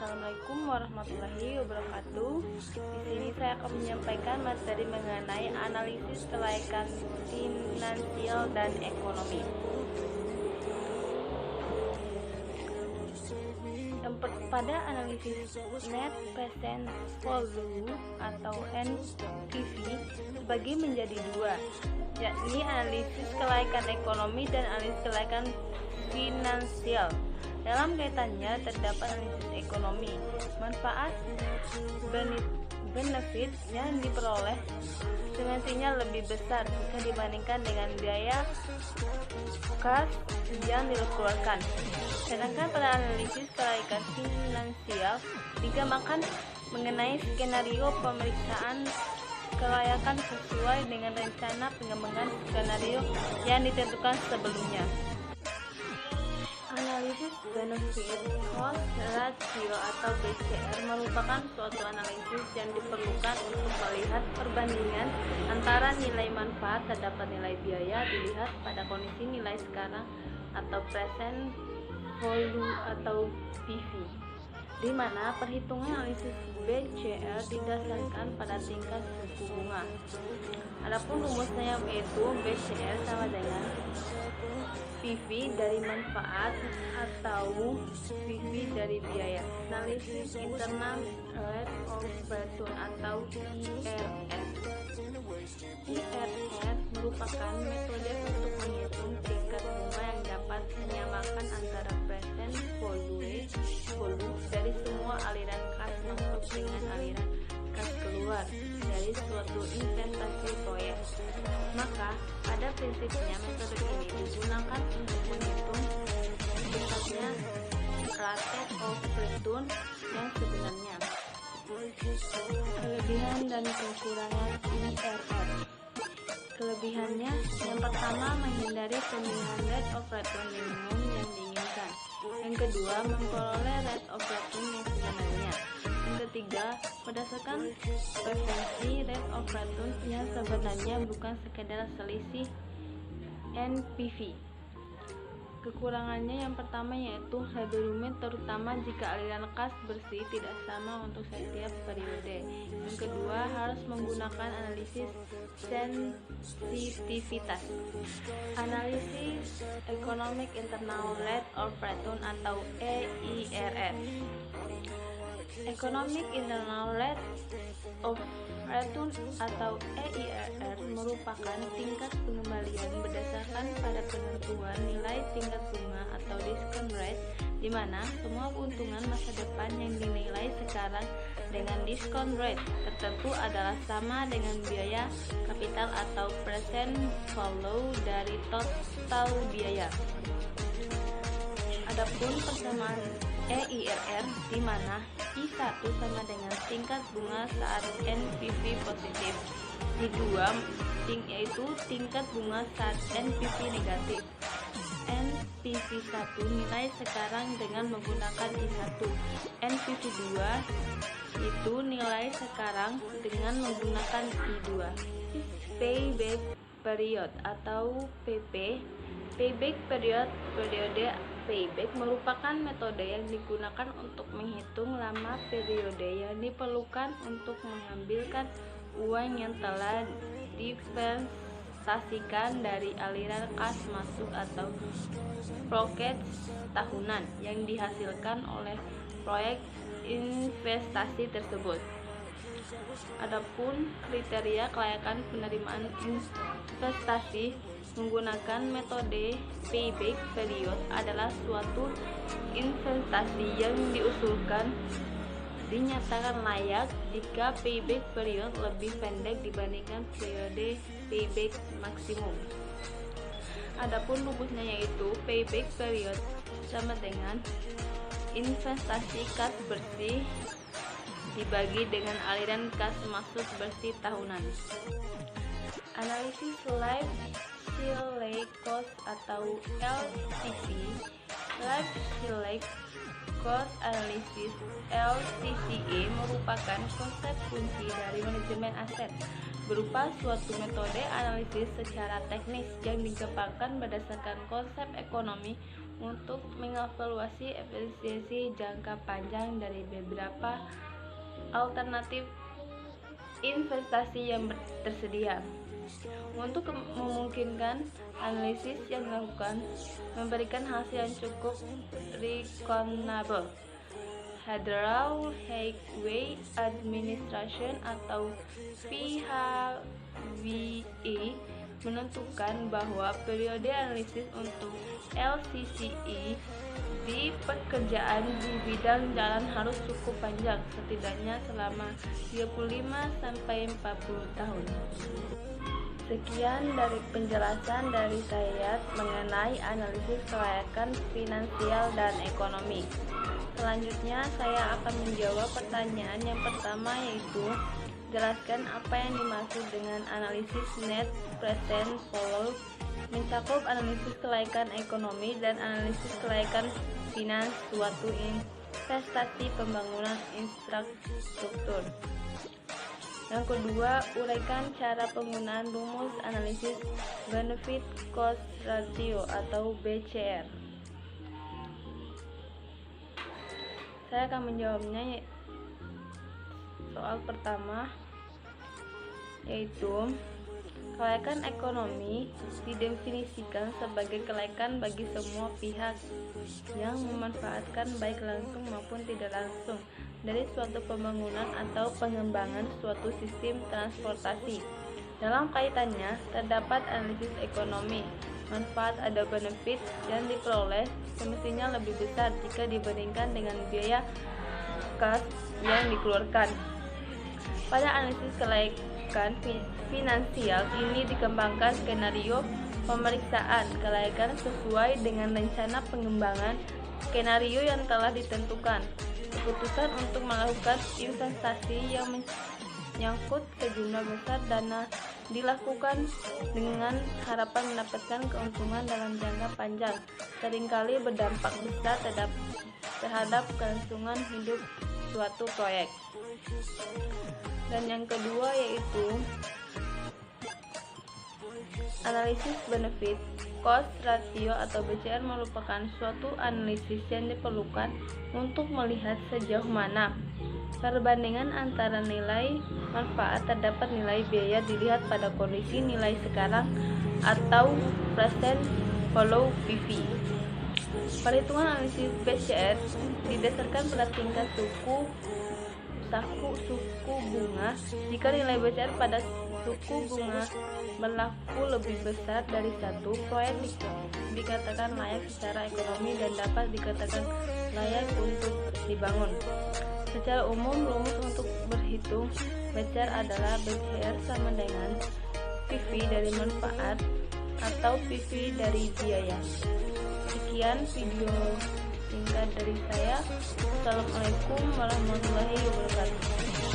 Assalamualaikum warahmatullahi wabarakatuh. Di sini saya akan menyampaikan materi mengenai analisis kelaikan finansial dan ekonomi. Pada analisis net present value atau NPV dibagi menjadi dua, yakni analisis kelaikan ekonomi dan analisis kelaikan finansial. Dalam kaitannya terdapat analisis ekonomi, manfaat benefit yang diperoleh semestinya lebih besar jika dibandingkan dengan biaya kas yang dikeluarkan. Sedangkan pada analisis kelaikan finansial digambarkan mengenai skenario pemeriksaan kelayakan sesuai dengan rencana pengembangan skenario yang ditentukan sebelumnya. Analisis benefit cost ratio atau BCR merupakan suatu analisis yang diperlukan untuk melihat perbandingan antara nilai manfaat terhadap nilai biaya dilihat pada kondisi nilai sekarang atau present value atau PV, di mana perhitungan analisis BCR didasarkan pada tingkat suku bunga. Adapun rumusnya yaitu BCR sama dengan PV dari manfaat atau PV dari biaya. Analisis internal rate of return atau IRR. IRR merupakan metode untuk menghitung tingkat bunga yang dapat menyamakan antara present value dari semua aliran kas masuk dengan aliran kas keluar dari suatu investasi proyek. Maka pada prinsipnya metode ini digunakan untuk menghitung besarnya rate of return yang sebenarnya. Kelebihan dan kekurangan IRR. Kelebihannya, yang pertama menghindari pemilihan rate of return minimum yang diinginkan. Yang kedua, memperoleh rate of return yang sebenarnya. Yang ketiga, berdasarkan preferensi rate of return yang sebenarnya bukan sekedar selisih NPV. Kekurangannya yang pertama yaitu lebih rumit, terutama jika aliran kas bersih tidak sama untuk setiap periode. Yang kedua, harus menggunakan analisis sensitivitas. Analisis Economic Internal Rate of Return atau EIRR. Economic Internal Rate of Return atau EIRR merupakan tingkat pengembalian berdasarkan pada penentuan nilai tingkat bunga atau discount rate, di mana semua keuntungan masa depan yang dinilai sekarang dengan discount rate tertentu adalah sama dengan biaya kapital atau present value dari total biaya. Adapun persamaan EIRR di mana I1 sama dengan tingkat bunga saat NPV positif, I2 yaitu tingkat bunga saat NPV negatif. NPV1 nilai sekarang dengan menggunakan I1, NPV2 itu nilai sekarang dengan menggunakan I2. Payback period atau PP. Payback periode payback merupakan metode yang digunakan untuk menghitung lama periode yang diperlukan untuk mengambilkan uang yang telah diinvestasikan dari aliran kas masuk atau profit tahunan yang dihasilkan oleh proyek investasi tersebut. Adapun kriteria kelayakan penerimaan investasi menggunakan metode payback period adalah suatu investasi yang diusulkan dinyatakan layak jika payback period lebih pendek dibandingkan periode payback maksimum. Adapun rumusnya yaitu payback period sama dengan investasi kas bersih dibagi dengan aliran kas masuk bersih tahunan. Analisis life cycle cost atau LCC. Life cycle cost analysis (LCCA) merupakan konsep kunci dari manajemen aset, berupa suatu metode analisis secara teknis yang dikembangkan berdasarkan konsep ekonomi untuk mengevaluasi efisiensi jangka panjang dari beberapa alternatif investasi yang tersedia. Untuk memungkinkan analisis yang dilakukan memberikan hasil yang cukup reasonable, Federal Highway Administration atau FHWA menentukan bahwa periode analisis untuk LCCE di pekerjaan di bidang jalan harus cukup panjang, setidaknya selama 35-40 tahun. Sekian dari penjelasan dari saya mengenai analisis kelayakan finansial dan ekonomi. Selanjutnya saya akan menjawab pertanyaan yang pertama, yaitu jelaskan apa yang dimaksud dengan analisis net present value. Mencakup analisis kelayakan ekonomi dan analisis kelayakan finans suatu investasi pembangunan infrastruktur. Yang kedua, uraikan cara penggunaan rumus analisis benefit cost ratio atau BCR. Saya akan menjawabnya. Soal pertama, yaitu kelayakan ekonomi didefinisikan sebagai kelayakan bagi semua pihak yang memanfaatkan baik langsung maupun tidak langsung dari suatu pembangunan atau pengembangan suatu sistem transportasi. Dalam kaitannya, terdapat analisis ekonomi. Manfaat atau benefit yang diperoleh semestinya lebih besar jika dibandingkan dengan biaya kas yang dikeluarkan. Pada analisis kelayakan finansial ini dikembangkan skenario pemeriksaan kelayakan sesuai dengan rencana pengembangan skenario yang telah ditentukan. Keputusan untuk melakukan investasi yang menyangkut sejumlah besar dana dilakukan dengan harapan mendapatkan keuntungan dalam jangka panjang, seringkali berdampak besar terhadap kelangsungan hidup suatu proyek. Dan yang kedua, yaitu analisis benefit cost ratio atau BCR merupakan suatu analisis yang diperlukan untuk melihat sejauh mana perbandingan antara nilai manfaat terdapat nilai biaya dilihat pada kondisi nilai sekarang atau present value PV. Perhitungan analisis BCR didasarkan pada tingkat suku bunga. Jika nilai BCR pada suku bunga berlaku lebih besar dari satu, proyek dikatakan layak secara ekonomi dan dapat dikatakan layak untuk dibangun. Secara umum, rumus untuk berhitung BCR adalah BCR sama dengan PV dari manfaat atau PV dari biaya. Sekian video singkat dari saya. Assalamualaikum warahmatullahi wabarakatuh.